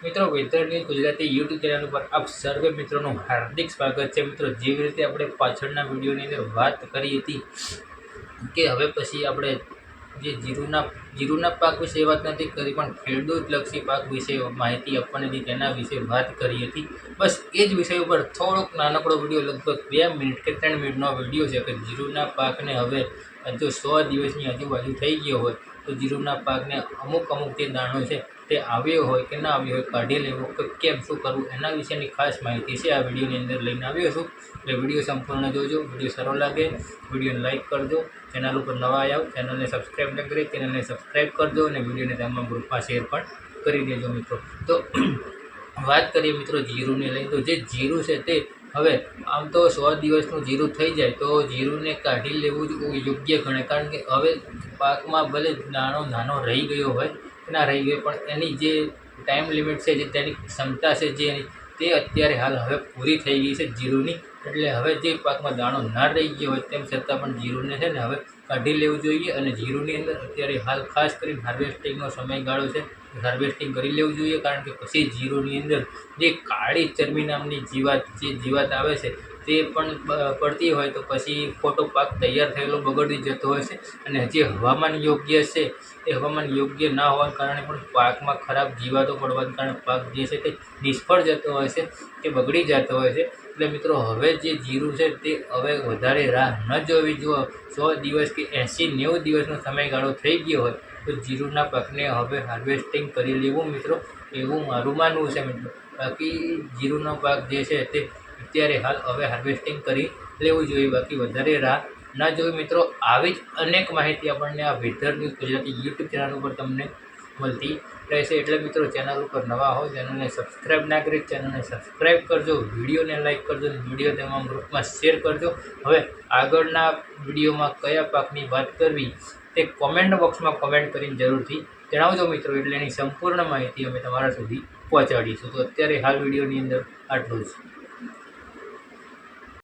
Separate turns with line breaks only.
મિત્રો weather news Gujarati YouTube channel ઉપર આપ સર્વે મિત્રોનું હાર્દિક સ્વાગત છે। મિત્રો જેવી રીતે આપણે પાછળના વિડીયોની અંદર વાત કરી હતી કે હવે પછી આપણે જે જીરુના પાક વિશે વાત નથી કરી, પણ ખેડૂતલક્ષી પાક વિશે માહિતી આપવાની હતી તેના વિશે વાત કરી હતી। બસ એ જ વિષય ઉપર થોડોક નાનકડો વિડીયો, લગભગ 2 મિનિટ કે 3 મિનિટનો વિડીયો છે કે જીરુના પાકને હવે જો 100 દિવસની આજુબાજુ થઈ ગયો હોય તો જીરુના પાકને અમુક જે દાણો છે તે આવ્યો હોય કે ના આવ્યો હોય, કાઢી લેવો કે કેમ, શું કરવું, એના વિશેની ખાસ માહિતી છે આ વિડીયોની અંદર લઈને આવ્યો છું। એટલે વિડીયો સંપૂર્ણ જોજો। વિડીયો સારો લાગે વિડીયોને લાઇક કરજો, ચેનલ ઉપર નવા આવ્યા ચેનલને સબસ્ક્રાઈબ ન કરી ચેનલને સબસ્ક્રાઈબ કરજો અને વિડીયોને તમામ ગ્રુપમાં શેર પણ કરી દેજો મિત્રો। તો વાત કરીએ મિત્રો જીરુને લઈને, તો જે જીરું છે તે હવે આમ તો 100 દિવસનું જીરું થઈ જાય તો જીરુને કાઢી લેવું જ યોગ્ય ગણાય, કારણ કે હવે પાકમાં ભલે દાણો નાનો રહી ગયો હોય કે ના રહી ગયો, પણ એની જે ટાઈમ લિમિટ છે, જે તેની ક્ષમતા છે જે તે અત્યારે હાલ હવે પૂરી થઈ ગઈ છે જીરુની। એટલે હવે જે પાકમાં દાણો ના રહી ગયો હોય તેમ છતાં પણ જીરુને છે ને હવે કાઢી લેવું જોઈએ। અને જીરુની અંદર અત્યારે હાલ ખાસ કરીને હાર્વેસ્ટિંગનો સમયગાળો છે, હાર્વેસ્ટિંગ કરી લેવું જોઈએ, કારણ કે પછી જીરુની અંદર જે કાળી ચરબી નામની જીવાત આવે છે તે પણ પડતી હોય તો પછી ખોટો પાક તૈયાર થયેલો બગડી જતો હોય છે। અને જે હવામાન યોગ્ય છે એ હવામાન યોગ્ય ના હોવાને કારણે પણ પાકમાં ખરાબ જીવાતો પડવાને કારણે પાક જે છે તે નિષ્ફળ જતો હોય છે, તે બગડી જતો હોય છે। એટલે મિત્રો હવે જે જીરું છે તે હવે વધારે રાહ ન જોવી। જો 100 દિવસ કે 80-90 દિવસનો સમયગાળો થઈ ગયો હોય તો જીરુના પાકને હવે હાર્વેસ્ટિંગ કરી લેવું મિત્રો, એવું મારું માનવું છે મિત્રો। બાકી જીરુનો પાક જે છે તે અત્યારે હાલ હવે હાર્વેસ્ટિંગ કરી લેવું જોઈએ, બાકી વધારે રાહ ના જોવી મિત્રો। આવી જ અનેક માહિતી આપણને આ weather news Gujarati YouTube channel ઉપર તમને મળતી રહેશે। એટલે મિત્રો ચેનલ ઉપર નવા હોય ચેનલને સબસ્ક્રાઈબ ના કરી ચેનલને સબસ્ક્રાઈબ કરજો, વિડીયોને લાઇક કરજો, વિડીયો તમામ ગ્રુપમાં શેર કરજો। હવે આગળના વિડીયોમાં કયા પાકની વાત કરવી તે કોમેન્ટ બોક્સમાં કોમેન્ટ કરીને જરૂરથી જણાવજો મિત્રો, એટલે એની સંપૂર્ણ માહિતી અમે તમારા સુધી પહોંચાડીશું। તો અત્યારે હાલ વિડીયોની અંદર આટલું જ।